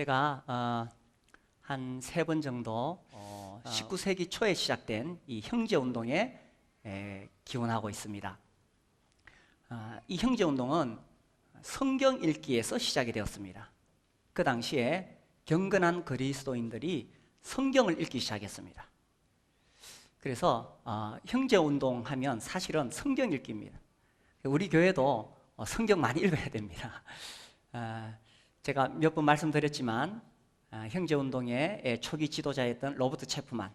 제가 한 3번 정도 19세기 초에 시작된 이 형제운동에 기원하고 있습니다. 이 형제운동은 성경 읽기에서 시작이 되었습니다. 그 당시에 경건한 그리스도인들이 성경을 읽기 시작했습니다. 그래서 형제운동 하면 사실은 성경 읽기입니다. 우리 교회도 성경 많이 읽어야 됩니다. 제가 몇 번 말씀드렸지만 형제운동의 초기 지도자였던 로버트 체프만,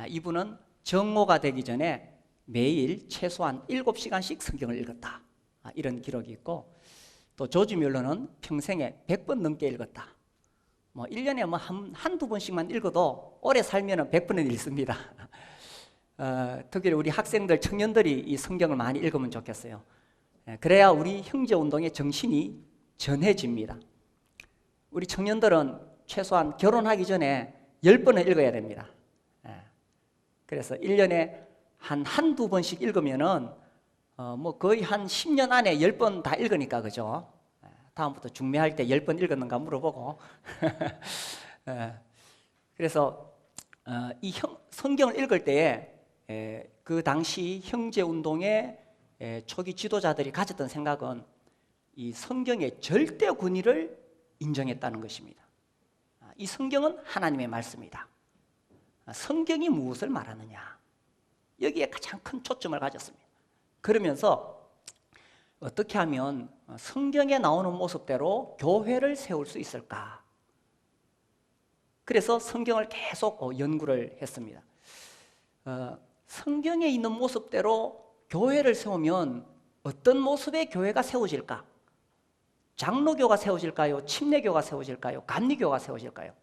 이분은 정오가 되기 전에 매일 최소한 7시간씩 성경을 읽었다, 이런 기록이 있고, 또 조지 뮬러는 평생에 100번 넘게 읽었다. 1년에 한두 번씩만 읽어도 오래 살면 100번은 읽습니다. 특히 우리 학생들, 청년들이 이 성경을 많이 읽으면 좋겠어요. 그래야 우리 형제운동의 정신이 전해집니다. 우리 청년들은 최소한 결혼하기 전에 10번은 읽어야 됩니다. 그래서 1년에 한두 번씩 읽으면은 거의 한 10년 안에 10번 다 읽으니까, 그죠? 다음부터 중매할 때 10번 읽었는가 물어보고. 그래서 이 성경을 읽을 때에 그 당시 형제운동의 초기 지도자들이 가졌던 생각은 이 성경의 절대 권위를 인정했다는 것입니다. 이 성경은 하나님의 말씀이다. 성경이 무엇을 말하느냐, 여기에 가장 큰 초점을 가졌습니다. 그러면서 어떻게 하면 성경에 나오는 모습대로 교회를 세울 수 있을까? 그래서 성경을 계속 연구를 했습니다. 성경에 있는 모습대로 교회를 세우면 어떤 모습의 교회가 세워질까? 장로교가 세워질까요? 침례교가 세워질까요? 감리교가 세워질까요?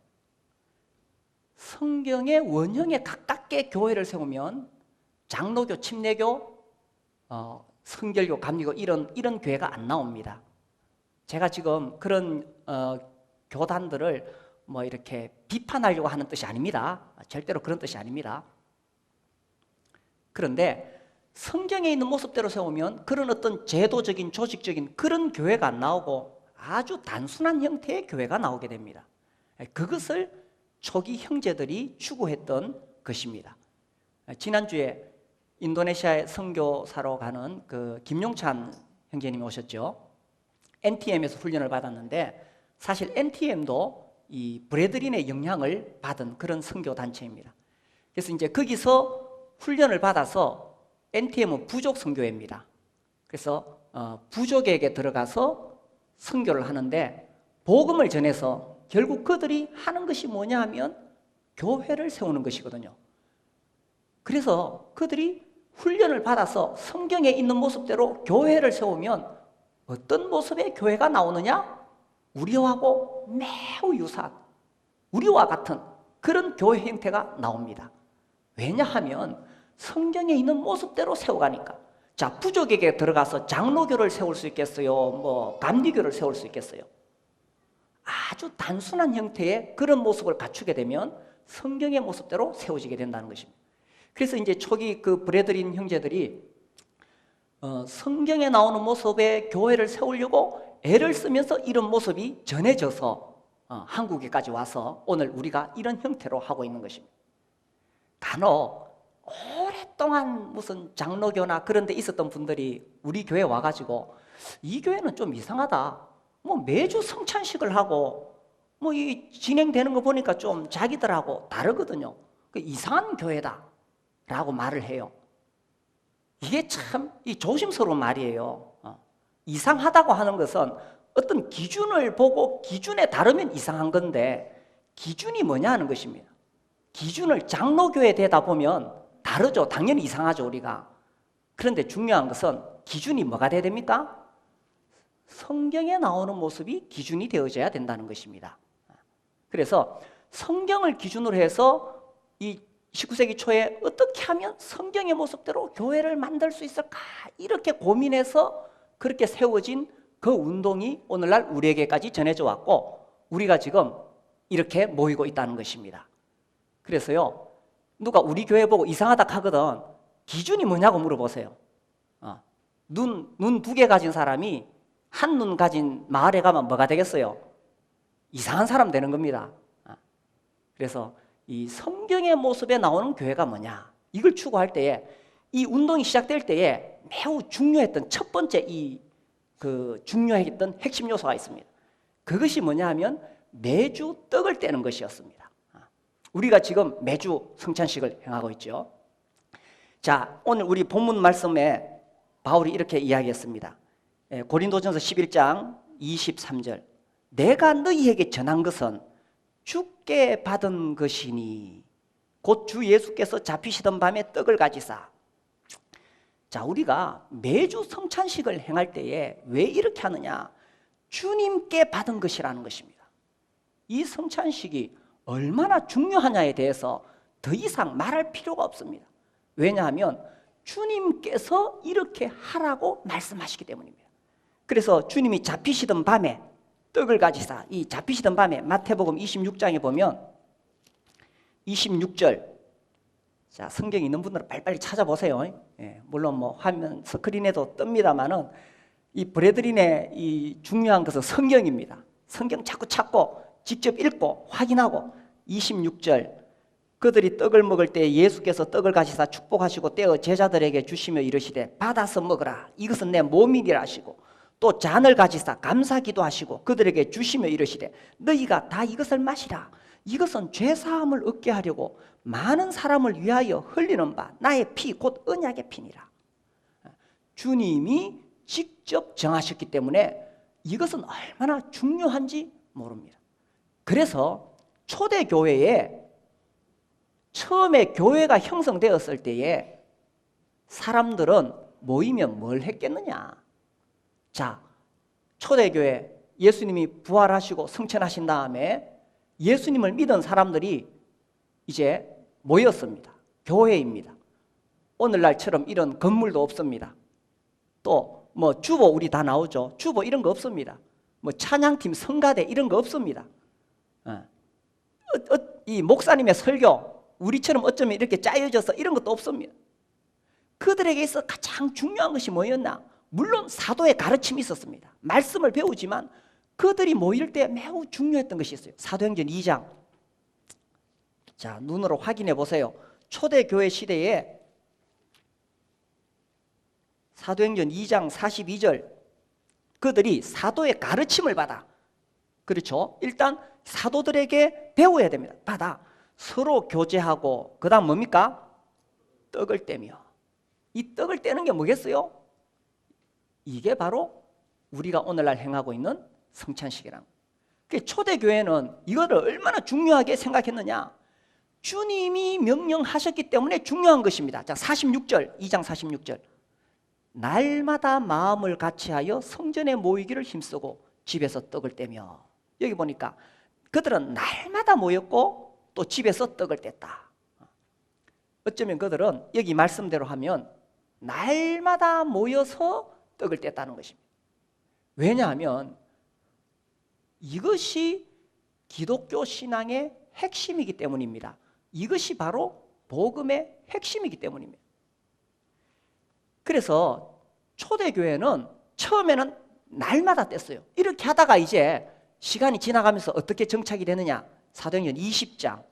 성경의 원형에 가깝게 교회를 세우면 장로교, 침례교, 성결교, 감리교 이런 교회가 안 나옵니다. 제가 지금 그런 교단들을 이렇게 비판하려고 하는 뜻이 아닙니다. 절대로 그런 뜻이 아닙니다. 그런데 성경에 있는 모습대로 세우면 그런 어떤 제도적인, 조직적인 그런 교회가 안 나오고 아주 단순한 형태의 교회가 나오게 됩니다. 그것을 초기 형제들이 추구했던 것입니다. 지난주에 인도네시아에 선교사로 가는 그 김용찬 형제님이 오셨죠. NTM에서 훈련을 받았는데, 사실 NTM도 이 브래들린의 영향을 받은 그런 선교 단체입니다. 그래서 이제 거기서 훈련을 받아서, NTM은 부족 선교회입니다. 그래서 부족에게 들어가서 선교를 하는데, 복음을 전해서 결국 그들이 하는 것이 뭐냐 하면 교회를 세우는 것이거든요. 그래서 그들이 훈련을 받아서 성경에 있는 모습대로 교회를 세우면 어떤 모습의 교회가 나오느냐? 우리하고 매우 유사한, 우리와 같은 그런 교회 형태가 나옵니다. 왜냐하면 성경에 있는 모습대로 세워가니까. 자, 부족에게 들어가서 장로교를 세울 수 있겠어요? 감리교를 세울 수 있겠어요? 아주 단순한 형태의 그런 모습을 갖추게 되면 성경의 모습대로 세워지게 된다는 것입니다. 그래서 이제 초기 그 브래들린 형제들이 성경에 나오는 모습의 교회를 세우려고 애를 쓰면서 이런 모습이 전해져서 한국에까지 와서 오늘 우리가 이런 형태로 하고 있는 것입니다. 간혹 오랫동안 무슨 장로교나 그런 데 있었던 분들이 우리 교회에 와가지고 이 교회는 좀 이상하다, 매주 성찬식을 하고 이 진행되는 거 보니까 좀 자기들하고 다르거든요. 이상한 교회다 라고 말을 해요. 이게 참 조심스러운 말이에요. 이상하다고 하는 것은 어떤 기준을 보고 기준에 다르면 이상한 건데, 기준이 뭐냐 하는 것입니다. 기준을 장로교에 대다 보면 다르죠. 당연히 이상하죠, 우리가. 그런데 중요한 것은 기준이 뭐가 돼야 됩니까? 성경에 나오는 모습이 기준이 되어져야 된다는 것입니다. 그래서 성경을 기준으로 해서 이 19세기 초에 어떻게 하면 성경의 모습대로 교회를 만들 수 있을까, 이렇게 고민해서 그렇게 세워진 그 운동이 오늘날 우리에게까지 전해져 왔고, 우리가 지금 이렇게 모이고 있다는 것입니다. 그래서요, 누가 우리 교회 보고 이상하다 하거든 기준이 뭐냐고 물어보세요. 눈 2개 가진 사람이 한 눈 가진 마을에 가면 뭐가 되겠어요? 이상한 사람 되는 겁니다. 그래서 이 성경의 모습에 나오는 교회가 뭐냐, 이걸 추구할 때에 이 운동이 시작될 때에 매우 중요했던 첫 번째 중요했던 핵심 요소가 있습니다. 그것이 뭐냐 하면 매주 떡을 떼는 것이었습니다. 우리가 지금 매주 성찬식을 행하고 있죠. 자, 오늘 우리 본문 말씀에 바울이 이렇게 이야기했습니다. 고린도전서 11장 23절, 내가 너희에게 전한 것은 주께 받은 것이니 곧 주 예수께서 잡히시던 밤에 떡을 가지사. 자, 우리가 매주 성찬식을 행할 때에 왜 이렇게 하느냐, 주님께 받은 것이라는 것입니다. 이 성찬식이 얼마나 중요하냐에 대해서 더 이상 말할 필요가 없습니다. 왜냐하면 주님께서 이렇게 하라고 말씀하시기 때문입니다. 그래서 주님이 잡히시던 밤에 떡을 가지사, 이 잡히시던 밤에 마태복음 26장에 보면 26절, 자, 성경이 있는 분들은 빨리빨리 찾아보세요. 물론 뭐 화면 스크린에도 뜹니다만은 이 브레드린의 이 중요한 것은 성경입니다. 성경 자꾸 찾고 직접 읽고 확인하고 26절, 그들이 떡을 먹을 때 예수께서 떡을 가지사 축복하시고 떼어 제자들에게 주시며 이르시되 받아서 먹으라, 이것은 내 몸이니라 하시고, 또 잔을 가지사 감사기도 하시고 그들에게 주시며 이르시되 너희가 다 이것을 마시라, 이것은 죄사함을 얻게 하려고 많은 사람을 위하여 흘리는 바 나의 피 곧 언약의 피니라. 주님이 직접 정하셨기 때문에 이것은 얼마나 중요한지 모릅니다. 그래서 초대교회에 처음에 교회가 형성되었을 때에 사람들은 모이면 뭘 했겠느냐. 자, 초대교회 예수님이 부활하시고 승천하신 다음에 예수님을 믿은 사람들이 이제 모였습니다. 교회입니다. 오늘날처럼 이런 건물도 없습니다. 또 뭐 주보 우리 다 나오죠. 주보 이런 거 없습니다. 뭐 찬양팀, 성가대 이런 거 없습니다. 이 목사님의 설교 우리처럼 어쩌면 이렇게 짜여져서 이런 것도 없습니다. 그들에게 있어 가장 중요한 것이 뭐였나? 물론 사도의 가르침이 있었습니다. 말씀을 배우지만 그들이 모일 때 매우 중요했던 것이 있어요. 사도행전 2장. 자, 눈으로 확인해 보세요. 초대교회 시대에 사도행전 2장 42절, 그들이 사도의 가르침을 받아. 그렇죠? 일단 사도들에게 배워야 됩니다. 받아 서로 교제하고, 그 다음 뭡니까? 떡을 떼며. 이 떡을 떼는 게 뭐겠어요? 이게 바로 우리가 오늘날 행하고 있는 성찬식이란. 초대교회는 이거를 얼마나 중요하게 생각했느냐, 주님이 명령하셨기 때문에 중요한 것입니다. 자, 46절, 2장 46절, 날마다 마음을 같이하여 성전에 모이기를 힘쓰고 집에서 떡을 떼며. 여기 보니까 그들은 날마다 모였고 또 집에서 떡을 뗐다. 어쩌면 그들은 여기 말씀대로 하면 날마다 모여서 떡을 뗐다는 것입니다. 왜냐하면 이것이 기독교 신앙의 핵심이기 때문입니다. 이것이 바로 복음의 핵심이기 때문입니다. 그래서 초대교회는 처음에는 날마다 뗐어요. 이렇게 하다가 이제 시간이 지나가면서 어떻게 정착이 되느냐, 사도행전 20장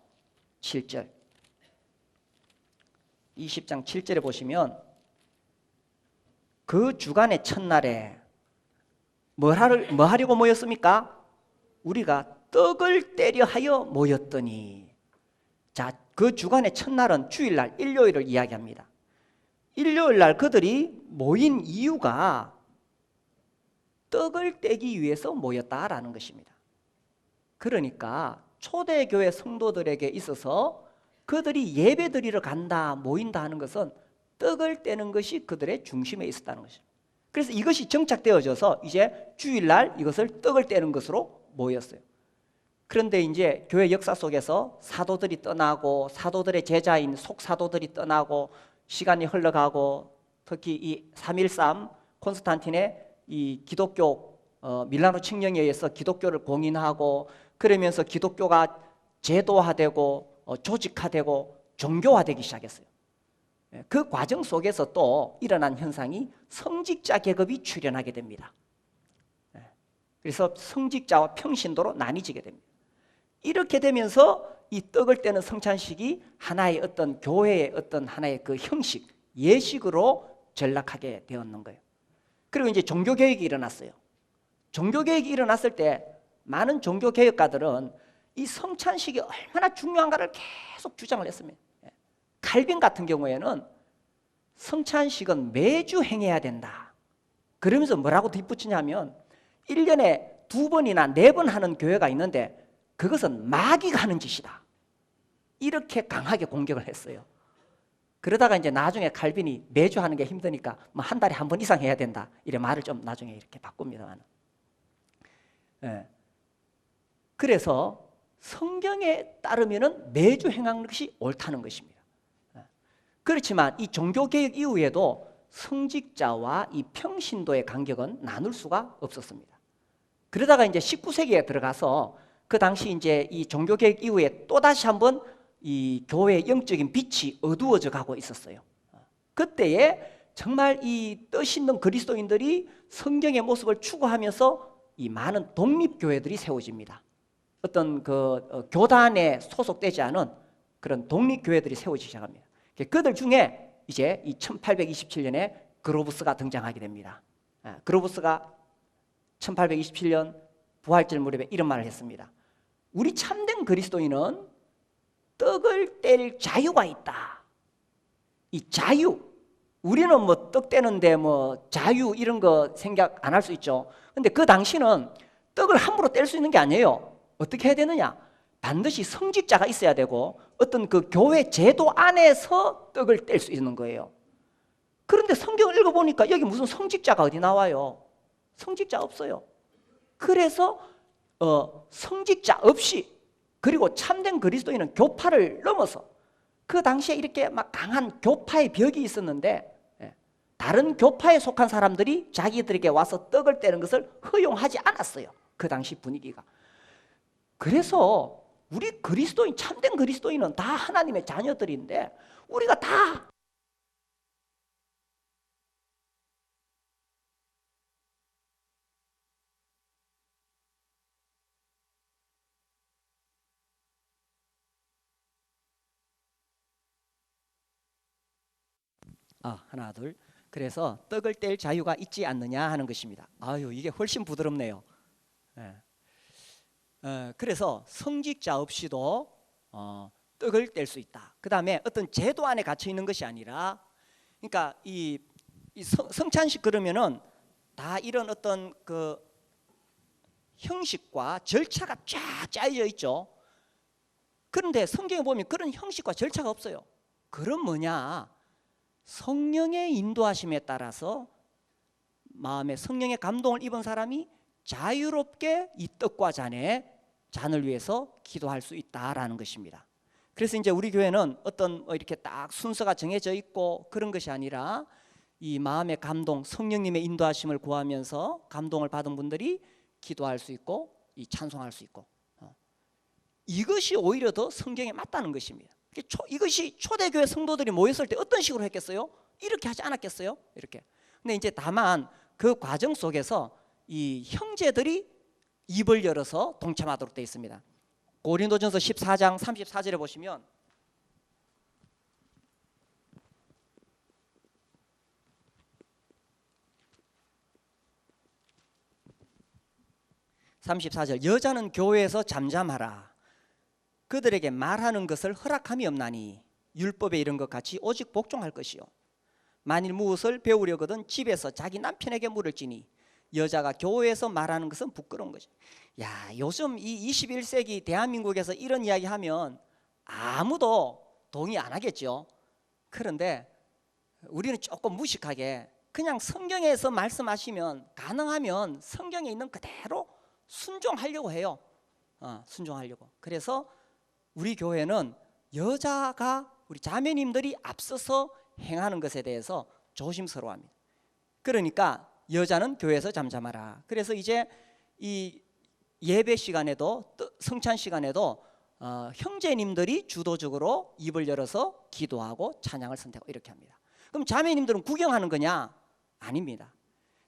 7절, 20장 7절에 보시면 그 주간의 첫날에 뭐 하려고 모였습니까? 우리가 떡을 떼려 하여 모였더니. 자, 그 주간의 첫날은 주일날, 일요일을 이야기합니다. 일요일날 그들이 모인 이유가 떡을 떼기 위해서 모였다라는 것입니다. 그러니까 초대교회 성도들에게 있어서 그들이 예배드리러 간다, 모인다 하는 것은 떡을 떼는 것이 그들의 중심에 있었다는 것입니다. 그래서 이것이 정착되어져서 이제 주일날 이것을 떡을 떼는 것으로 모였어요. 그런데 이제 교회 역사 속에서 사도들이 떠나고 사도들의 제자인 속사도들이 떠나고 시간이 흘러가고, 특히 이 3.13 콘스탄틴의 이 기독교 밀라노 칙령에 의해서 기독교를 공인하고, 그러면서 기독교가 제도화되고 조직화되고 종교화되기 시작했어요. 그 과정 속에서 또 일어난 현상이 성직자 계급이 출현하게 됩니다. 그래서 성직자와 평신도로 나뉘지게 됩니다. 이렇게 되면서 이 떡을 떼는 성찬식이 하나의 어떤 교회의 어떤 하나의 그 형식, 예식으로 전락하게 되었는 거예요. 그리고 이제 종교개혁이 일어났어요. 종교개혁이 일어났을 때 많은 종교개혁가들은 이 성찬식이 얼마나 중요한가를 계속 주장을 했습니다. 칼빈 같은 경우에는 성찬식은 매주 행해야 된다. 그러면서 뭐라고 덧붙이냐면 1년에 2번이나 4번 하는 교회가 있는데 그것은 마귀가 하는 짓이다. 이렇게 강하게 공격을 했어요. 그러다가 이제 나중에 칼빈이 매주 하는 게 힘드니까 뭐 한 달에 한 번 이상 해야 된다. 이래 말을 좀 나중에 이렇게 바꿉니다만. 예. 그래서 성경에 따르면은 매주 행하는 것이 옳다는 것입니다. 예. 그렇지만 이 종교개혁 이후에도 성직자와 이 평신도의 간격은 나눌 수가 없었습니다. 그러다가 이제 19세기에 들어가서 그 당시 이제 이 종교개혁 이후에 또 다시 한번 이 교회의 영적인 빛이 어두워져 가고 있었어요. 그때에 정말 이 뜻있는 그리스도인들이 성경의 모습을 추구하면서 이 많은 독립교회들이 세워집니다. 어떤 그 교단에 소속되지 않은 그런 독립교회들이 세워지기 시작합니다. 그들 중에 이제 이 1827년에 그로브스가 등장하게 됩니다. 그로브스가 1827년 부활절 무렵에 이런 말을 했습니다. 우리 참된 그리스도인은 떡을 뗄 자유가 있다. 이 자유, 우리는 뭐 떡 떼는데 뭐 자유 이런 거 생각 안 할 수 있죠. 근데 그 당시는 떡을 함부로 뗄 수 있는 게 아니에요. 어떻게 해야 되느냐? 반드시 성직자가 있어야 되고 어떤 그 교회 제도 안에서 떡을 뗄 수 있는 거예요. 그런데 성경을 읽어보니까 여기 무슨 성직자가 어디 나와요? 성직자 없어요. 그래서 성직자 없이, 그리고 참된 그리스도인은 교파를 넘어서, 그 당시에 이렇게 막 강한 교파의 벽이 있었는데 다른 교파에 속한 사람들이 자기들에게 와서 떡을 떼는 것을 허용하지 않았어요. 그 당시 분위기가. 그래서 우리 그리스도인, 참된 그리스도인은 다 하나님의 자녀들인데 우리가 다 하나 둘. 그래서 떡을 뗄 자유가 있지 않느냐 하는 것입니다. 아유, 이게 훨씬 부드럽네요. 예. 그래서 성직자 없이도 떡을 뗄 수 있다. 그 다음에 어떤 제도 안에 갇혀 있는 것이 아니라, 그러니까 이 성찬식 그러면은 다 이런 어떤 그 형식과 절차가 쫙 짜여져 있죠. 그런데 성경에 보면 그런 형식과 절차가 없어요. 그럼 뭐냐? 성령의 인도하심에 따라서 마음에 성령의 감동을 입은 사람이 자유롭게 이 떡과 잔을 위해서 기도할 수 있다라는 것입니다. 그래서 이제 우리 교회는 어떤 이렇게 딱 순서가 정해져 있고 그런 것이 아니라 이 마음의 감동, 성령님의 인도하심을 구하면서 감동을 받은 분들이 기도할 수 있고 이 찬송할 수 있고, 이것이 오히려 더 성경에 맞다는 것입니다. 이것이 초대교회 성도들이 모였을 때 어떤 식으로 했겠어요? 이렇게 하지 않았겠어요? 이렇게. 근데 이제 다만 그 과정 속에서 이 형제들이 입을 열어서 동참하도록 되어 있습니다. 고린도전서 14장 34절에 보시면 여자는 교회에서 잠잠하라. 그들에게 말하는 것을 허락함이 없나니 율법에 이른 것 같이 오직 복종할 것이요. 만일 무엇을 배우려거든 집에서 자기 남편에게 물을지니 여자가 교회에서 말하는 것은 부끄러운 것이. 야, 요즘 이 21세기 대한민국에서 이런 이야기하면 아무도 동의 안 하겠죠. 그런데 우리는 조금 무식하게 그냥 성경에서 말씀하시면 가능하면 성경에 있는 그대로 순종하려고 해요. 순종하려고. 그래서 우리 교회는 여자가, 우리 자매님들이 앞서서 행하는 것에 대해서 조심스러워합니다. 그러니까 여자는 교회에서 잠잠하라. 그래서 이제 이 예배 시간에도, 성찬 시간에도 형제님들이 주도적으로 입을 열어서 기도하고 찬양을 선택하고 이렇게 합니다. 그럼 자매님들은 구경하는 거냐? 아닙니다.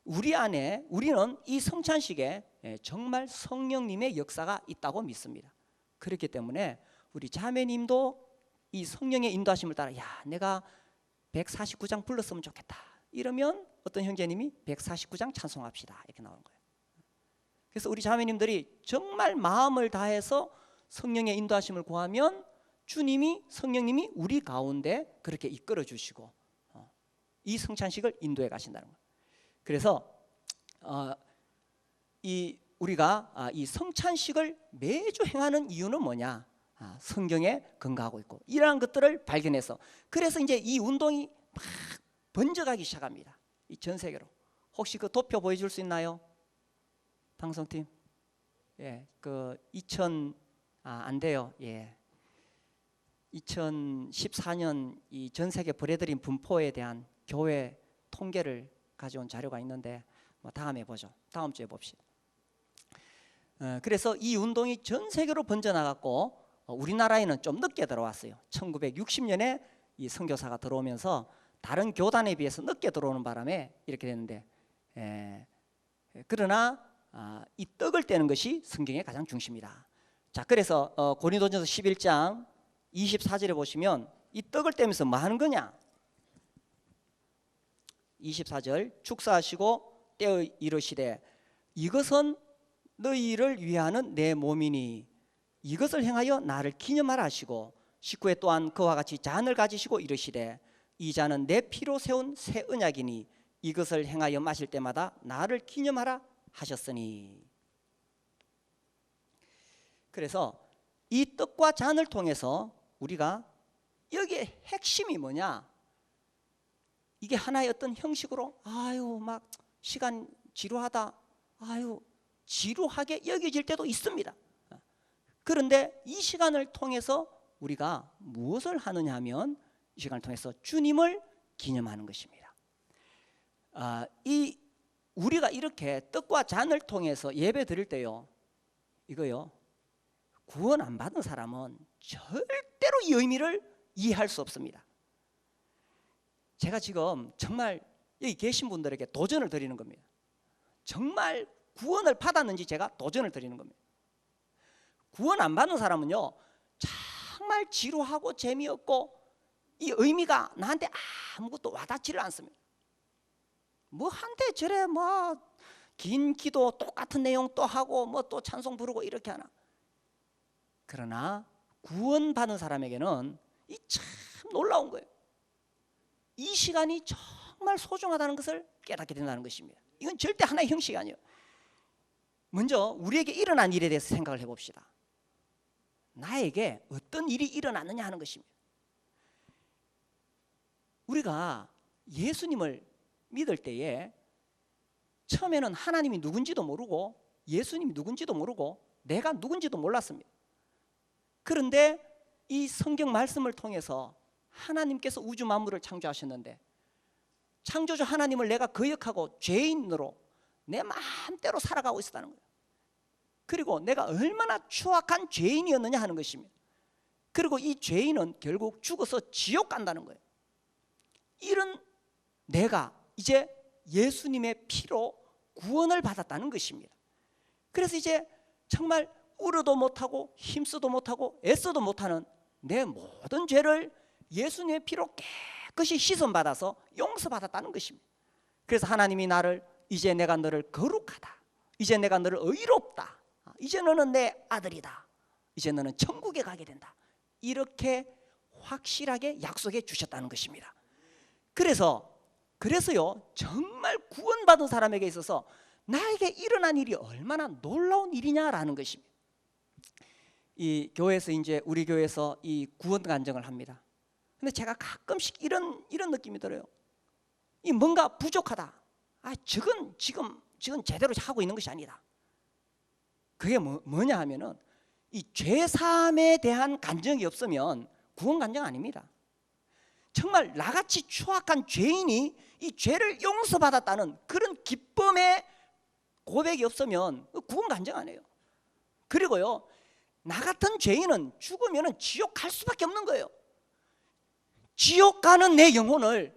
우리 안에 우리는 이 성찬식에 정말 성령님의 역사가 있다고 믿습니다. 그렇기 때문에 우리 자매님도 이 성령의 인도하심을 따라 야 내가 149장 불렀으면 좋겠다 이러면 어떤 형제님이 149장 찬송합시다 이렇게 나오는 거예요. 그래서 우리 자매님들이 정말 마음을 다해서 성령의 인도하심을 구하면 주님이 성령님이 우리 가운데 그렇게 이끌어 주시고 이 성찬식을 인도해 가신다는 거예요. 그래서 우리가 이 성찬식을 매주 행하는 이유는 뭐냐? 성경에 근거하고 있고 이러한 것들을 발견해서 그래서 이제 이 운동이 막 번져가기 시작합니다. 이 전 세계로. 혹시 그 도표 보여줄 수 있나요? 방송팀. 예, 안 돼요. 예. 2014년 이 전 세계 브레드린 분포에 대한 교회 통계를 가져온 자료가 있는데 다음에 보죠. 다음 주에 봅시다. 그래서 이 운동이 전 세계로 번져나갔고 우리나라에는 좀 늦게 들어왔어요. 1960년에 이 선교사가 들어오면서 다른 교단에 비해서 늦게 들어오는 바람에 이렇게 됐는데 그러나 이 떡을 떼는 것이 성경의 가장 중심이다. 자, 그래서 고린도전서 11장 24절에 보시면 이 떡을 떼면서 뭐 하는 거냐? 24절 축사하시고 떼어 이르시되 이것은 너희를 위하는 내 몸이니 이것을 행하여 나를 기념하라 하시고 19회 또한 그와 같이 잔을 가지시고 이르시되 이 잔은 내 피로 세운 새 언약이니 이것을 행하여 마실 때마다 나를 기념하라 하셨으니. 그래서 이 떡과 잔을 통해서 우리가 여기에 핵심이 뭐냐? 이게 하나의 어떤 형식으로 아유 막 시간 지루하다 아유 지루하게 여겨질 때도 있습니다. 그런데 이 시간을 통해서 우리가 무엇을 하느냐 하면 이 시간을 통해서 주님을 기념하는 것입니다. 우리가 이렇게 떡과 잔을 통해서 예배 드릴 때요 이거요 구원 안 받은 사람은 절대로 이 의미를 이해할 수 없습니다. 제가 지금 정말 여기 계신 분들에게 도전을 드리는 겁니다. 정말 구원을 받았는지 제가 도전을 드리는 겁니다. 구원 안 받는 사람은요 정말 지루하고 재미없고 이 의미가 나한테 아무것도 와닿지를 않습니다. 뭐 한때 저래 뭐 긴 기도 똑같은 내용 또 하고 뭐 또 찬송 부르고 이렇게 하나. 그러나 구원 받은 사람에게는 이 참 놀라운 거예요. 이 시간이 정말 소중하다는 것을 깨닫게 된다는 것입니다. 이건 절대 하나의 형식이 아니에요. 먼저 우리에게 일어난 일에 대해서 생각을 해봅시다. 나에게 어떤 일이 일어났느냐 하는 것입니다. 우리가 예수님을 믿을 때에 처음에는 하나님이 누군지도 모르고 예수님이 누군지도 모르고 내가 누군지도 몰랐습니다. 그런데 이 성경 말씀을 통해서 하나님께서 우주 만물을 창조하셨는데 창조주 하나님을 내가 거역하고 죄인으로 내 마음대로 살아가고 있었다는 거예요. 그리고 내가 얼마나 추악한 죄인이었느냐 하는 것입니다. 그리고 이 죄인은 결국 죽어서 지옥 간다는 거예요. 이런 내가 이제 예수님의 피로 구원을 받았다는 것입니다. 그래서 이제 정말 울어도 못하고 힘써도 못하고 애써도 못하는 내 모든 죄를 예수님의 피로 깨끗이 씻음받아서 용서받았다는 것입니다. 그래서 하나님이 나를 이제 내가 너를 거룩하다, 이제 내가 너를 의롭다, 이제 너는 내 아들이다, 이제 너는 천국에 가게 된다, 이렇게 확실하게 약속해 주셨다는 것입니다. 그래서요 정말 구원받은 사람에게 있어서 나에게 일어난 일이 얼마나 놀라운 일이냐라는 것입니다. 이 교회에서 이제 우리 교회에서 이 구원 간증을 합니다. 근데 제가 가끔씩 이런 느낌이 들어요. 이 뭔가 부족하다. 저건 지금 제대로 하고 있는 것이 아니다. 그게 뭐냐 하면은 이 죄사함에 대한 간증이 없으면 구원 간증 아닙니다. 정말 나같이 추악한 죄인이 이 죄를 용서받았다는 그런 기쁨의 고백이 없으면 구원 간증 안 해요. 그리고요 나 같은 죄인은 죽으면 지옥 갈 수밖에 없는 거예요. 지옥 가는 내 영혼을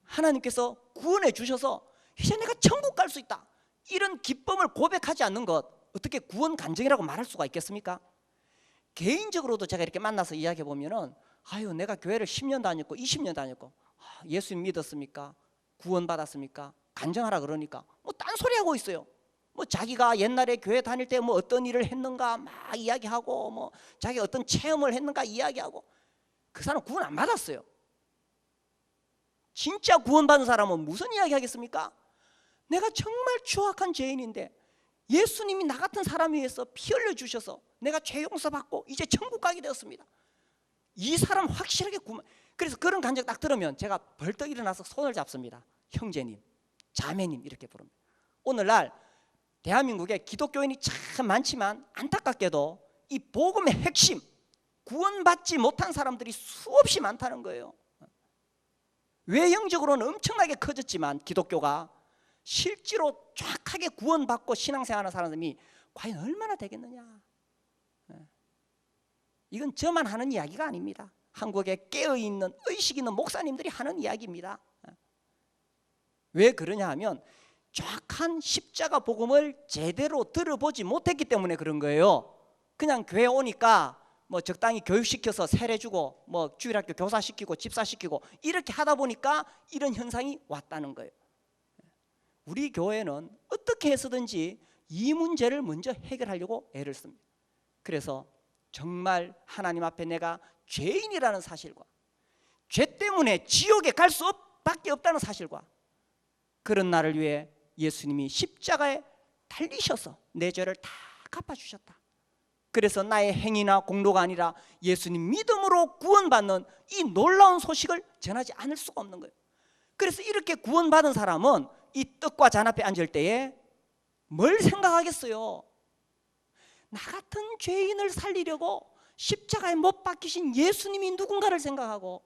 하나님께서 구원해 주셔서 이제 내가 천국 갈 수 있다, 이런 기쁨을 고백하지 않는 것, 어떻게 구원 간증이라고 말할 수가 있겠습니까? 개인적으로도 제가 이렇게 만나서 이야기해 보면은, 아유, 내가 교회를 10년 다녔고 20년 다녔고, 예수님 믿었습니까? 구원 받았습니까? 간증하라 그러니까 뭐 딴소리 하고 있어요. 뭐 자기가 옛날에 교회 다닐 때 뭐 어떤 일을 했는가 막 이야기하고, 뭐 자기 어떤 체험을 했는가 이야기하고. 그 사람 구원 안 받았어요. 진짜 구원받은 사람은 무슨 이야기 하겠습니까? 내가 정말 추악한 죄인인데 예수님이 나 같은 사람 위해서 피 흘려 주셔서 내가 죄 용서받고 이제 천국 가게 되었습니다. 이 사람 확실하게 구원. 그래서 그런 간증 딱 들으면 제가 벌떡 일어나서 손을 잡습니다. 형제님, 자매님 이렇게 부릅니다. 오늘날 대한민국에 기독교인이 참 많지만 안타깝게도 이 복음의 핵심, 구원받지 못한 사람들이 수없이 많다는 거예요. 외형적으로는 엄청나게 커졌지만 기독교가 실제로 정확하게 구원받고 신앙생활하는 사람들이 과연 얼마나 되겠느냐. 이건 저만 하는 이야기가 아닙니다. 한국에 깨어있는 의식 있는 목사님들이 하는 이야기입니다. 왜 그러냐 하면 정확한 십자가 복음을 제대로 들어보지 못했기 때문에 그런 거예요. 그냥 교회 오니까 뭐 적당히 교육시켜서 세례주고 뭐 주일학교 교사시키고 집사시키고 이렇게 하다 보니까 이런 현상이 왔다는 거예요. 우리 교회는 어떻게 해서든지 이 문제를 먼저 해결하려고 애를 씁니다. 그래서 정말 하나님 앞에 내가 죄인이라는 사실과 죄 때문에 지옥에 갈 수밖에 없다는 사실과 그런 나를 위해 예수님이 십자가에 달리셔서 내 죄를 다 갚아주셨다. 그래서 나의 행위나 공로가 아니라 예수님 믿음으로 구원받는 이 놀라운 소식을 전하지 않을 수가 없는 거예요. 그래서 이렇게 구원받은 사람은 이 떡과 잔 앞에 앉을 때에 뭘 생각하겠어요? 나 같은 죄인을 살리려고 십자가에 못 박히신 예수님이 누군가를 생각하고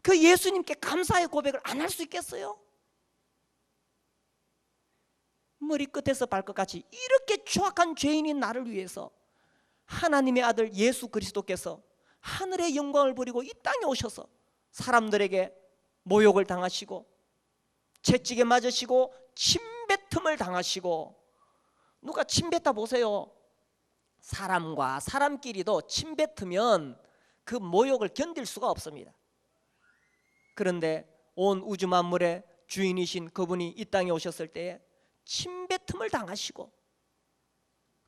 그 예수님께 감사의 고백을 안 할 수 있겠어요? 머리끝에서 발끝까지 이렇게 추악한 죄인인 나를 위해서 하나님의 아들 예수 그리스도께서 하늘의 영광을 버리고 이 땅에 오셔서 사람들에게 모욕을 당하시고 채찍에 맞으시고 침뱉음을 당하시고. 누가 침뱉다 보세요. 사람과 사람끼리도 침뱉으면 그 모욕을 견딜 수가 없습니다. 그런데 온 우주 만물의 주인이신 그분이 이 땅에 오셨을 때에 침뱉음을 당하시고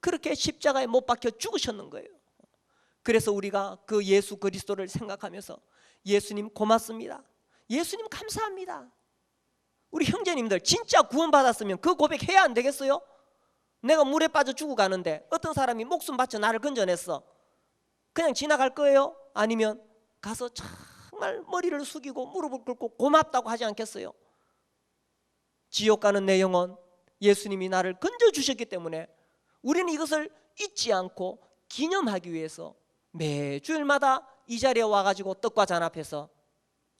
그렇게 십자가에 못 박혀 죽으셨는 거예요. 그래서 우리가 그 예수 그리스도를 생각하면서 예수님 고맙습니다, 예수님 감사합니다. 우리 형제님들 진짜 구원받았으면 그 고백해야 안 되겠어요? 내가 물에 빠져 죽어가는데 어떤 사람이 목숨 바쳐 나를 건져냈어. 그냥 지나갈 거예요? 아니면 가서 정말 머리를 숙이고 무릎을 꿇고 고맙다고 하지 않겠어요? 지옥 가는 내 영혼, 예수님이 나를 건져주셨기 때문에 우리는 이것을 잊지 않고 기념하기 위해서 매주일마다 이 자리에 와가지고 떡과 잔 앞에서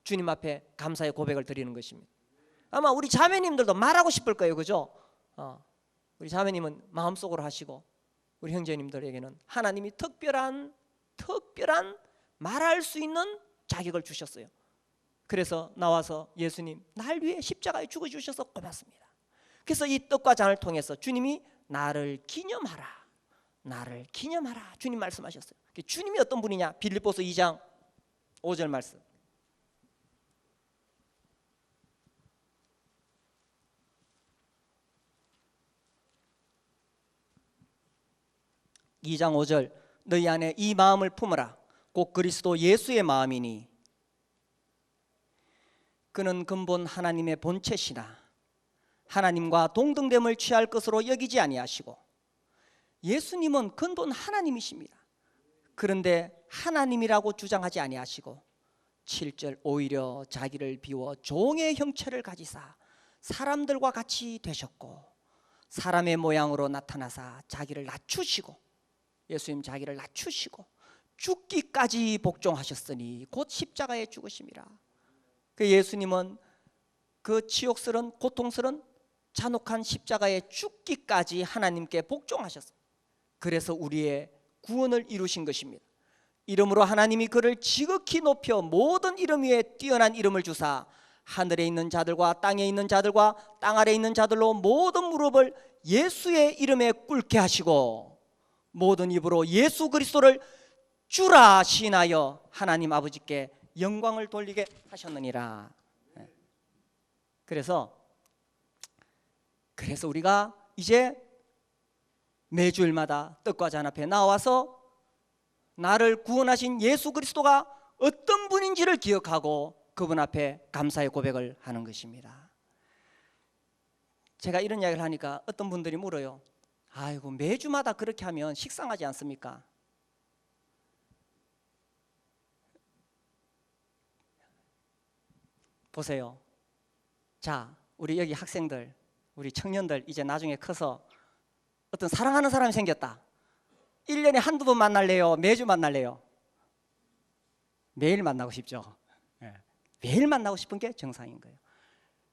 주님 앞에 감사의 고백을 드리는 것입니다. 아마 우리 자매님들도 말하고 싶을 거예요, 그죠? 우리 자매님은 마음속으로 하시고 우리 형제님들에게는 하나님이 특별한 말할 수 있는 자격을 주셨어요. 그래서 나와서 예수님 날 위해 십자가에 죽어주셔서 고맙습니다. 그래서 이 떡과 잔을 통해서 주님이 나를 기념하라, 나를 기념하라 주님 말씀하셨어요. 주님이 어떤 분이냐? 빌립보서 2장 5절 말씀. 2장 5절. 너희 안에 이 마음을 품으라. 곧 그리스도 예수의 마음이니 그는 근본 하나님의 본체시나 하나님과 동등됨을 취할 것으로 여기지 아니하시고. 예수님은 근본 하나님이십니다. 그런데 하나님이라고 주장하지 아니하시고 7절 오히려 자기를 비워 종의 형체를 가지사 사람들과 같이 되셨고 사람의 모양으로 나타나사 자기를 낮추시고. 예수님 자기를 낮추시고 죽기까지 복종하셨으니 곧 십자가에 죽으심이라. 그 예수님은 그 치욕스런 고통스런 잔혹한 십자가에 죽기까지 하나님께 복종하셨어요. 그래서 우리의 구원을 이루신 것입니다. 이름으로 하나님이 그를 지극히 높여 모든 이름 위에 뛰어난 이름을 주사 하늘에 있는 자들과 땅에 있는 자들과 땅 아래에 있는 자들로 모든 무릎을 예수의 이름에 꿇게 하시고 모든 입으로 예수 그리스도를 주라 시인하여 하나님 아버지께 영광을 돌리게 하셨느니라. 그래서 우리가 이제 매주일마다 떡과 잔 앞에 나와서 나를 구원하신 예수 그리스도가 어떤 분인지를 기억하고 그분 앞에 감사의 고백을 하는 것입니다. 제가 이런 이야기를 하니까 어떤 분들이 물어요. 아이고, 매주마다 그렇게 하면 식상하지 않습니까? 보세요. 자, 우리 여기 학생들, 우리 청년들 이제 나중에 커서 어떤 사랑하는 사람이 생겼다. 1년에 한두 번 만날래요? 매주 만날래요? 매일 만나고 싶죠. 매일 만나고 싶은 게 정상인 거예요.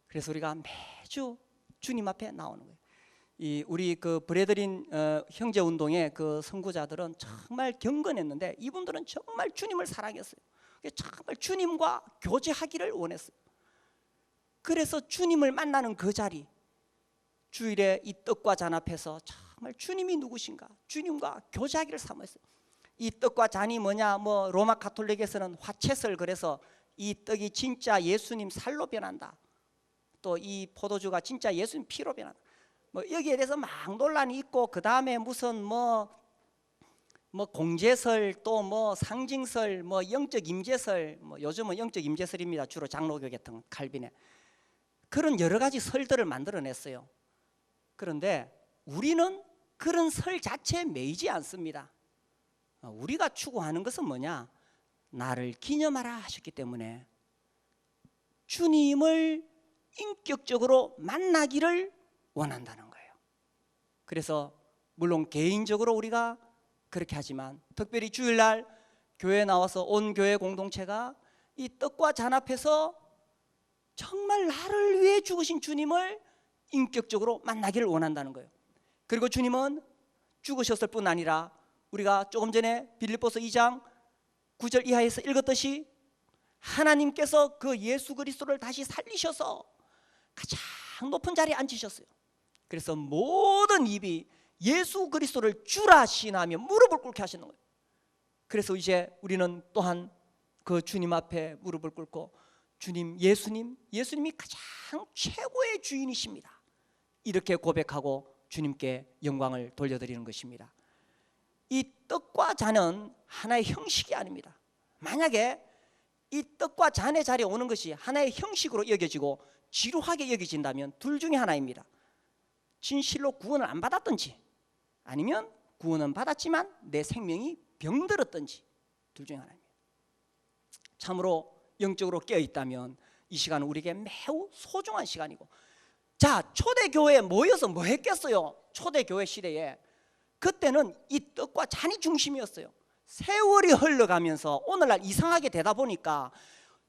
그래서 우리가 매주 주님 앞에 나오는 거예요. 우리 그 브레드린 형제 운동의 그 선구자들은 정말 경건했는데 이분들은 정말 주님을 사랑했어요. 정말 주님과 교제하기를 원했어요. 그래서 주님을 만나는 그 자리, 주일에 이 떡과 잔 앞에서 정말 주님이 누구신가, 주님과 교제하기를 사모했어요. 이 떡과 잔이 뭐냐, 뭐 로마 가톨릭에서는 화채설, 그래서 이 떡이 진짜 예수님 살로 변한다, 또 이 포도주가 진짜 예수님 피로 변한다, 뭐 여기에 대해서 막 논란이 있고, 그 다음에 무슨 뭐 공제설, 또 뭐 상징설, 뭐 영적 임재설, 뭐 요즘은 영적 임재설입니다. 주로 장로교 계통 칼빈의 그런 여러 가지 설들을 만들어냈어요. 그런데 우리는 그런 설 자체에 매이지 않습니다. 우리가 추구하는 것은 뭐냐, 나를 기념하라 하셨기 때문에 주님을 인격적으로 만나기를 원한다는 거예요. 그래서 물론 개인적으로 우리가 그렇게 하지만 특별히 주일날 교회에 나와서 온 교회 공동체가 이 떡과 잔 앞에서 정말 나를 위해 죽으신 주님을 인격적으로 만나기를 원한다는 거예요. 그리고 주님은 죽으셨을 뿐 아니라 우리가 조금 전에 빌립보서 2장 9절 이하에서 읽었듯이 하나님께서 그 예수 그리스도를 다시 살리셔서 가장 높은 자리에 앉히셨어요. 그래서 모든 입이 예수 그리스도를 주라 시인하며 무릎을 꿇게 하시는 거예요. 그래서 이제 우리는 또한 그 주님 앞에 무릎을 꿇고 주님, 예수님이 가장 최고의 주인이십니다, 이렇게 고백하고 주님께 영광을 돌려드리는 것입니다. 이 떡과 잔은 하나의 형식이 아닙니다. 만약에 이 떡과 잔의 자리에 오는 것이 하나의 형식으로 여겨지고 지루하게 여겨진다면 둘 중에 하나입니다. 진실로 구원을 안 받았든지, 아니면 구원은 받았지만 내 생명이 병들었든지, 둘 중에 하나입니다. 참으로 영적으로 깨어있다면 이 시간은 우리에게 매우 소중한 시간이고, 자, 초대교회에 모여서 뭐 했겠어요? 초대교회 시대에 그때는 이 떡과 잔이 중심이었어요. 세월이 흘러가면서 오늘날 이상하게 되다 보니까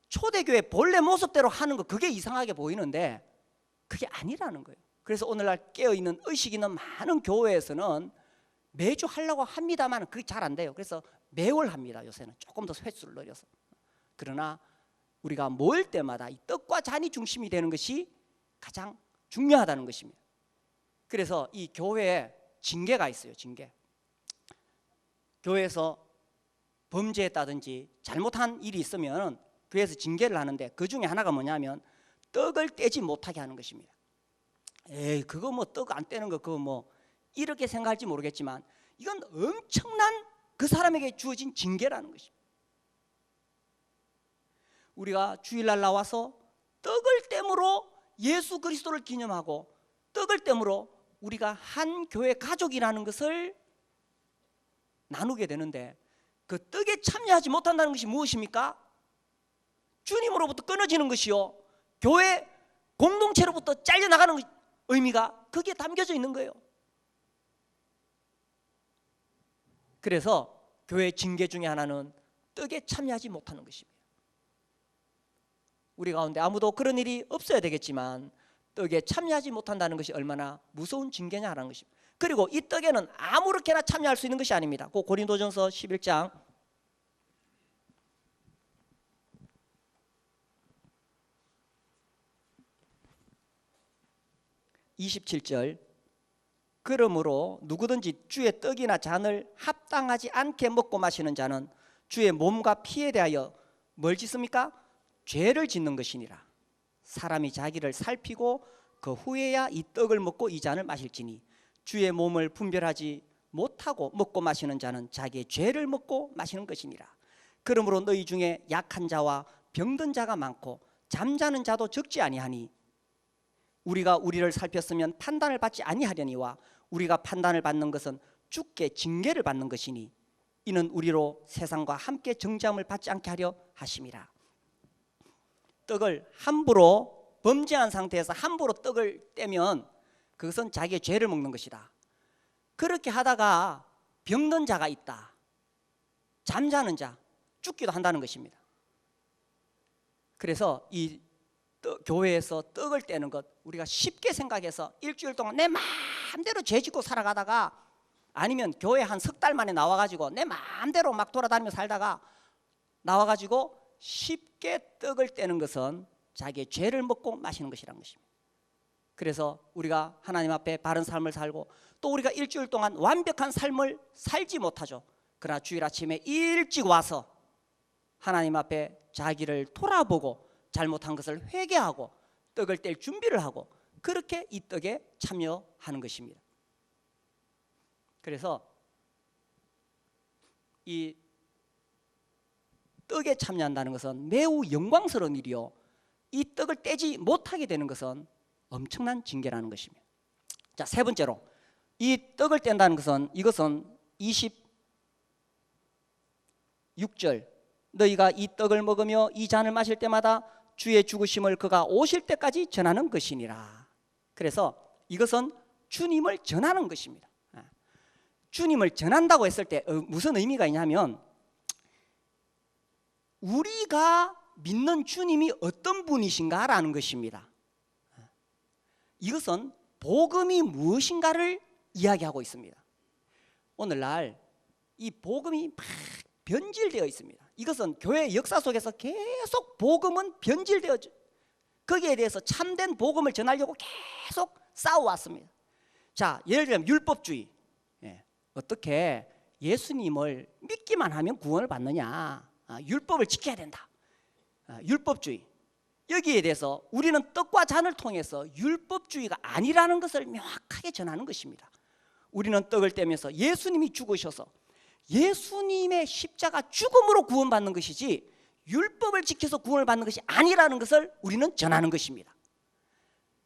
초대교회 본래 모습대로 하는 거, 그게 이상하게 보이는데 그게 아니라는 거예요. 그래서 오늘날 깨어있는 의식 있는 많은 교회에서는 매주 하려고 합니다만 그게 잘 안 돼요. 그래서 매월 합니다. 요새는 조금 더 횟수를 늘려서. 그러나 우리가 모일 때마다 이 떡과 잔이 중심이 되는 것이 가장 중요하다는 것입니다. 그래서 이 교회에 징계가 있어요. 징계. 교회에서 범죄했다든지 잘못한 일이 있으면 교회에서 징계를 하는데 그 중에 하나가 뭐냐면 떡을 떼지 못하게 하는 것입니다. 에이, 그거 뭐 떡 안 떼는 거 그거 뭐 이렇게 생각할지 모르겠지만 이건 엄청난 그 사람에게 주어진 징계라는 것입니다. 우리가 주일날 나와서 떡을 땜으로 예수 그리스도를 기념하고 떡을 땜으로 우리가 한 교회 가족이라는 것을 나누게 되는데, 그 떡에 참여하지 못한다는 것이 무엇입니까? 주님으로부터 끊어지는 것이요, 교회 공동체로부터 잘려나가는 의미가 거기에 담겨져 있는 거예요. 그래서 교회 징계 중에 하나는 떡에 참여하지 못하는 것입니다. 우리 가운데 아무도 그런 일이 없어야 되겠지만 떡에 참여하지 못한다는 것이 얼마나 무서운 징계냐라는 것입니다. 그리고 이 떡에는 아무렇게나 참여할 수 있는 것이 아닙니다. 그 고린도전서 11장 27절 그러므로 누구든지 주의 떡이나 잔을 합당하지 않게 먹고 마시는 자는 주의 몸과 피에 대하여 뭘 짓습니까? 죄를 짓는 것이니라. 사람이 자기를 살피고 그 후에야 이 떡을 먹고 이 잔을 마실지니 주의 몸을 분별하지 못하고 먹고 마시는 자는 자기의 죄를 먹고 마시는 것이니라. 그러므로 너희 중에 약한 자와 병든 자가 많고 잠자는 자도 적지 아니하니 우리가 우리를 살폈으면 판단을 받지 아니하려니와 우리가 판단을 받는 것은 주께 징계를 받는 것이니 이는 우리로 세상과 함께 정죄함을 받지 않게 하려 하심이라. 떡을 함부로 범죄한 상태에서 함부로 떡을 떼면 그것은 자기의 죄를 먹는 것이다. 그렇게 하다가 병든 자가 있다, 잠자는 자, 죽기도 한다는 것입니다. 그래서 이 교회에서 떡을 떼는 것 우리가 쉽게 생각해서 일주일 동안 내 마음대로 죄 짓고 살아가다가 아니면 교회 한 석 달 만에 나와가지고 내 마음대로 막 돌아다니며 살다가 나와가지고 쉽게 떡을 떼는 것은 자기의 죄를 먹고 마시는 것이라는 것입니다. 그래서 우리가 하나님 앞에 바른 삶을 살고 또 우리가 일주일 동안 완벽한 삶을 살지 못하죠. 그러나 주일 아침에 일찍 와서 하나님 앞에 자기를 돌아보고 잘못한 것을 회개하고 떡을 뗄 준비를 하고 그렇게 이 떡에 참여하는 것입니다. 그래서 이 떡에 참여한다는 것은 매우 영광스러운 일이요, 이 떡을 떼지 못하게 되는 것은 엄청난 징계라는 것입니다. 자, 세 번째로 이 떡을 뗀다는 것은 이것은 26절 너희가 이 떡을 먹으며 이 잔을 마실 때마다 주의 죽으심을 그가 오실 때까지 전하는 것이니라. 그래서 이것은 주님을 전하는 것입니다. 주님을 전한다고 했을 때 무슨 의미가 있냐면 우리가 믿는 주님이 어떤 분이신가라는 것입니다. 이것은 복음이 무엇인가를 이야기하고 있습니다. 오늘날 이 복음이 막 변질되어 있습니다. 이것은 교회 역사 속에서 계속 복음은 변질되어 거기에 대해서 참된 복음을 전하려고 계속 싸워왔습니다. 자, 예를 들면 율법주의. 어떻게 예수님을 믿기만 하면 구원을 받느냐, 율법을 지켜야 된다, 율법주의. 여기에 대해서 우리는 떡과 잔을 통해서 율법주의가 아니라는 것을 명확하게 전하는 것입니다. 우리는 떡을 떼면서 예수님이 죽으셔서 예수님의 십자가 죽음으로 구원받는 것이지 율법을 지켜서 구원을 받는 것이 아니라는 것을 우리는 전하는 것입니다.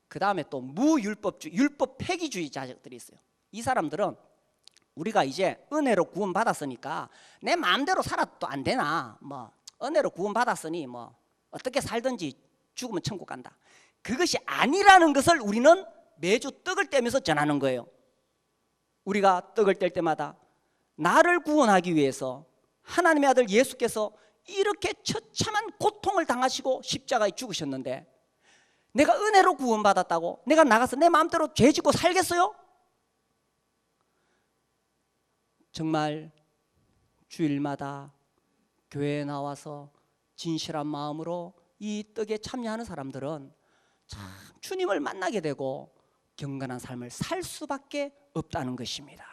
그 다음에 또 무율법주의, 율법 폐기주의자들이 있어요. 이 사람들은 우리가 이제 은혜로 구원받았으니까 내 마음대로 살아도 안 되나, 뭐 은혜로 구원받았으니 뭐 어떻게 살든지 죽으면 천국 간다, 그것이 아니라는 것을 우리는 매주 떡을 떼면서 전하는 거예요. 우리가 떡을 뗄 때마다 나를 구원하기 위해서 하나님의 아들 예수께서 이렇게 처참한 고통을 당하시고 십자가에 죽으셨는데 내가 은혜로 구원받았다고 내가 나가서 내 마음대로 죄 짓고 살겠어요? 정말 주일마다 교회에 나와서 진실한 마음으로 이 떡에 참여하는 사람들은 참 주님을 만나게 되고 경건한 삶을 살 수밖에 없다는 것입니다.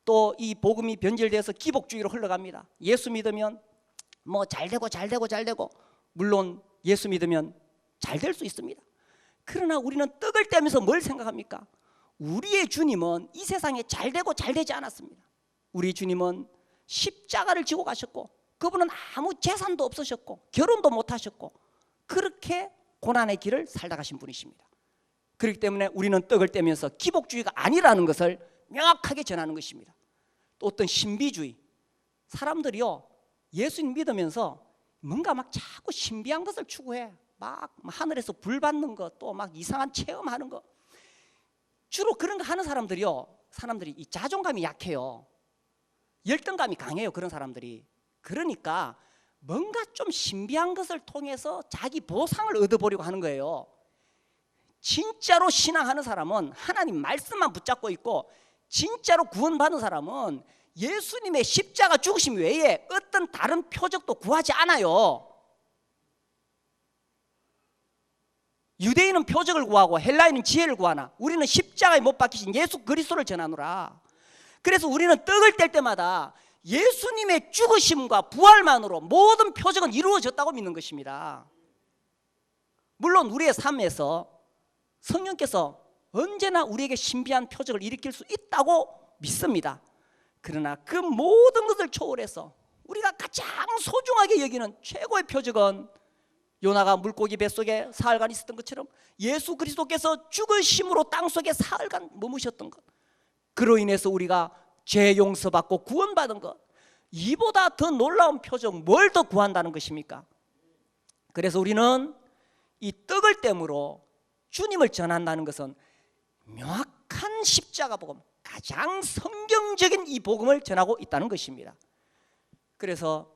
또 이 복음이 변질돼서 기복주의로 흘러갑니다. 예수 믿으면 뭐 잘되고 물론 예수 믿으면 잘 될 수 있습니다. 그러나 우리는 떡을 떼면서 뭘 생각합니까? 우리의 주님은 이 세상에 잘되고 잘되지 않았습니다. 우리 주님은 십자가를 지고 가셨고 그분은 아무 재산도 없으셨고 결혼도 못하셨고 그렇게 고난의 길을 살다 가신 분이십니다. 그렇기 때문에 우리는 떡을 떼면서 기복주의가 아니라는 것을 명확하게 전하는 것입니다. 또 어떤 신비주의, 사람들이요 예수님 믿으면서 뭔가 막 자꾸 신비한 것을 추구해. 막 하늘에서 불 받는 것, 또 막 이상한 체험하는 것, 주로 그런 거 하는 사람들이요, 사람들이 이 자존감이 약해요. 열등감이 강해요, 그런 사람들이. 그러니까 뭔가 좀 신비한 것을 통해서 자기 보상을 얻어보려고 하는 거예요. 진짜로 신앙하는 사람은 하나님 말씀만 붙잡고 있고 진짜로 구원받은 사람은 예수님의 십자가 죽으심 외에 어떤 다른 표적도 구하지 않아요. 유대인은 표적을 구하고 헬라인은 지혜를 구하나 우리는 십자가에 못 박히신 예수 그리스도를 전하노라. 그래서 우리는 떡을 뗄 때마다 예수님의 죽으심과 부활만으로 모든 표적은 이루어졌다고 믿는 것입니다. 물론 우리의 삶에서 성령께서 언제나 우리에게 신비한 표적을 일으킬 수 있다고 믿습니다. 그러나 그 모든 것을 초월해서 우리가 가장 소중하게 여기는 최고의 표적은 요나가 물고기 뱃속에 사흘간 있었던 것처럼 예수 그리스도께서 죽으심으로 땅속에 사흘간 머무셨던 것, 그로 인해서 우리가 죄 용서받고 구원받은 것, 이보다 더 놀라운 표적 뭘 더 구한다는 것입니까? 그래서 우리는 이 떡을 땜으로 주님을 전한다는 것은 명확한 십자가 복음, 가장 성경적인 이 복음을 전하고 있다는 것입니다. 그래서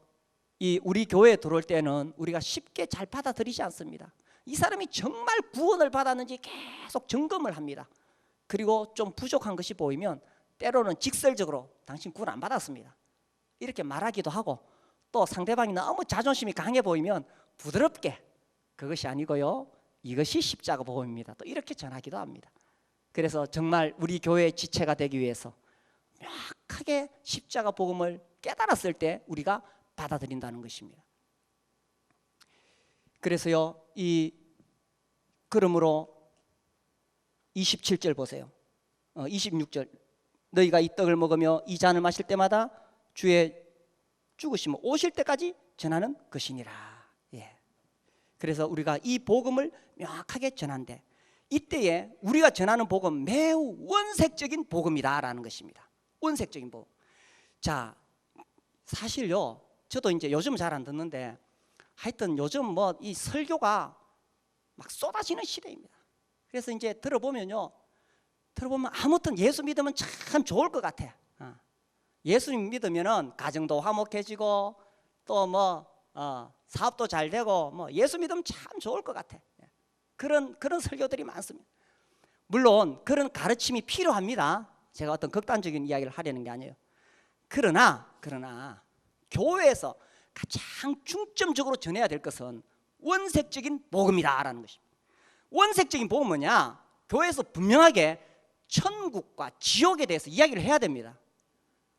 이 우리 교회에 들어올 때는 우리가 쉽게 잘 받아들이지 않습니다. 이 사람이 정말 구원을 받았는지 계속 점검을 합니다. 그리고 좀 부족한 것이 보이면 때로는 직설적으로 당신 구원 안 받았습니다 이렇게 말하기도 하고, 또 상대방이 너무 자존심이 강해 보이면 부드럽게 그것이 아니고요, 이것이 십자가 복음입니다, 또 이렇게 전하기도 합니다. 그래서 정말 우리 교회의 지체가 되기 위해서 명확하게 십자가 복음을 깨달았을 때 우리가 받아들인다는 것입니다. 그래서요, 그러므로 27절 보세요. 26절, 너희가 이 떡을 먹으며 이 잔을 마실 때마다 주의 죽으심을 오실 때까지 전하는 것이니라. 예. 그래서 우리가 이 복음을 명확하게 전한데, 이때에 우리가 전하는 복음 매우 원색적인 복음이다라는 것입니다. 원색적인 복음. 자, 사실요, 저도 이제 요즘 잘 안 듣는데 하여튼 요즘 뭐 이 설교가 막 쏟아지는 시대입니다. 그래서 이제 들어보면 아무튼 예수 믿으면 참 좋을 것 같아. 예수님 믿으면은 가정도 화목해지고 또 뭐 사업도 잘 되고 뭐 예수 믿으면 참 좋을 것 같아. 그런 설교들이 많습니다. 물론 그런 가르침이 필요합니다. 제가 어떤 극단적인 이야기를 하려는 게 아니에요. 그러나 교회에서 가장 중점적으로 전해야 될 것은 원색적인 복음이다라는 것입니다. 원색적인 복음은 뭐냐? 교회에서 분명하게 천국과 지옥에 대해서 이야기를 해야 됩니다.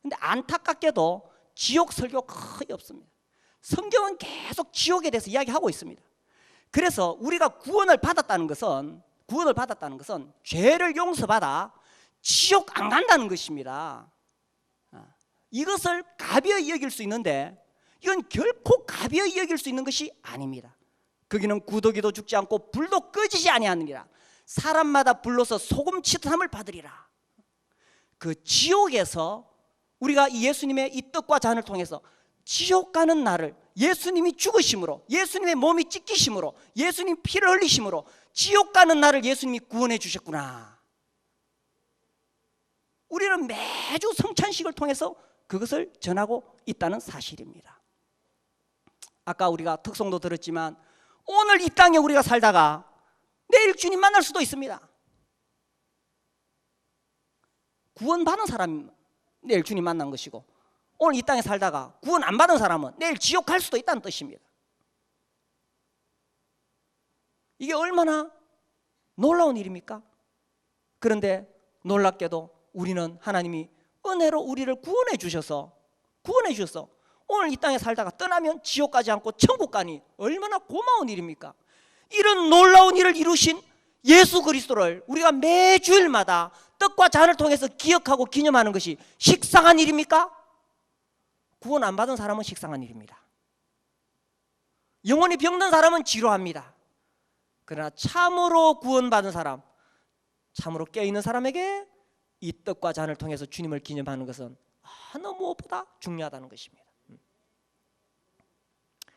근데 안타깝게도 지옥 설교 거의 없습니다. 성경은 계속 지옥에 대해서 이야기하고 있습니다. 그래서 우리가 구원을 받았다는 것은 죄를 용서받아 지옥 안 간다는 것입니다. 이것을 가벼이 여길 수 있는데 이건 결코 가벼이 여길 수 있는 것이 아닙니다. 거기는 구더기도 죽지 않고 불도 꺼지지 아니하느니라. 사람마다 불로서 소금 치듯함을 받으리라. 그 지옥에서 우리가 이 예수님의 이 떡과 잔을 통해서 지옥 가는 날을 예수님이 죽으심으로, 예수님의 몸이 찢기심으로, 예수님 피를 흘리심으로 지옥 가는 날을 예수님이 구원해 주셨구나. 우리는 매주 성찬식을 통해서 그것을 전하고 있다는 사실입니다. 아까 우리가 특송도 들었지만 오늘 이 땅에 우리가 살다가 내일 주님 만날 수도 있습니다. 구원받은 사람은 내일 주님 만난 것이고, 오늘 이 땅에 살다가 구원 안 받은 사람은 내일 지옥 갈 수도 있다는 뜻입니다. 이게 얼마나 놀라운 일입니까? 그런데 놀랍게도 우리는 하나님이 은혜로 우리를 구원해 주셔서 오늘 이 땅에 살다가 떠나면 지옥 가지 않고 천국 가니 얼마나 고마운 일입니까? 이런 놀라운 일을 이루신 예수 그리스도를 우리가 매주일마다 떡과 잔을 통해서 기억하고 기념하는 것이 식상한 일입니까? 구원 안 받은 사람은 식상한 일입니다. 영혼이 병든 사람은 지루합니다. 그러나 참으로 구원받은 사람, 참으로 깨어있는 사람에게 이 떡과 잔을 통해서 주님을 기념하는 것은 어느 무엇보다 중요하다는 것입니다.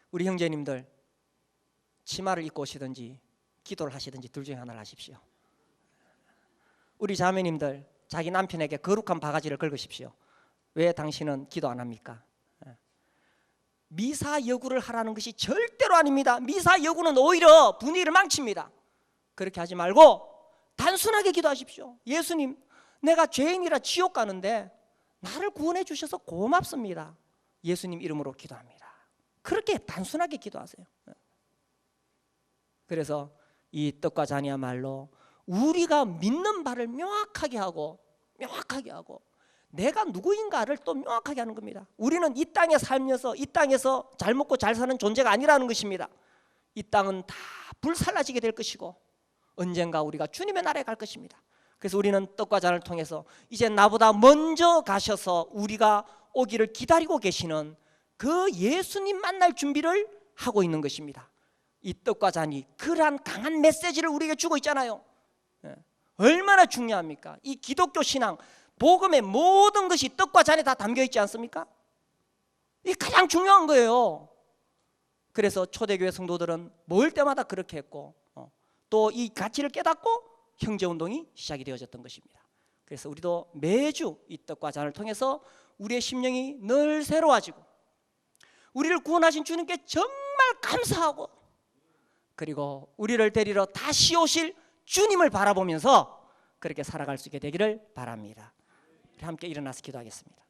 우리 형제님들, 치마를 입고 오시든지 기도를 하시든지 둘 중에 하나를 하십시오. 우리 자매님들, 자기 남편에게 거룩한 바가지를 긁으십시오. 왜 당신은 기도 안 합니까? 미사 여구를 하라는 것이 절대로 아닙니다. 미사 여구는 오히려 분위기를 망칩니다. 그렇게 하지 말고 단순하게 기도하십시오. 예수님, 내가 죄인이라 지옥 가는데 나를 구원해 주셔서 고맙습니다. 예수님 이름으로 기도합니다. 그렇게 단순하게 기도하세요. 그래서 이 떡과 잔이야말로 우리가 믿는 바를 명확하게 하고 내가 누구인가를 또 명확하게 하는 겁니다. 우리는 이 땅에 살면서 이 땅에서 잘 먹고 잘 사는 존재가 아니라는 것입니다. 이 땅은 다 불살라지게 될 것이고 언젠가 우리가 주님의 나라에 갈 것입니다. 그래서 우리는 떡과 잔을 통해서 이제 나보다 먼저 가셔서 우리가 오기를 기다리고 계시는 그 예수님 만날 준비를 하고 있는 것입니다. 이 떡과 잔이 그러한 강한 메시지를 우리에게 주고 있잖아요. 얼마나 중요합니까? 이 기독교 신앙, 복음의 모든 것이 떡과 잔에 다 담겨 있지 않습니까? 이게 가장 중요한 거예요. 그래서 초대교회 성도들은 먹을 때마다 그렇게 했고 또 이 가치를 깨닫고 형제운동이 시작이 되어졌던 것입니다. 그래서 우리도 매주 이 떡과 잔을 통해서 우리의 심령이 늘 새로워지고 우리를 구원하신 주님께 정말 감사하고 그리고 우리를 데리러 다시 오실 주님을 바라보면서 그렇게 살아갈 수 있게 되기를 바랍니다. 우리 함께 일어나서 기도하겠습니다.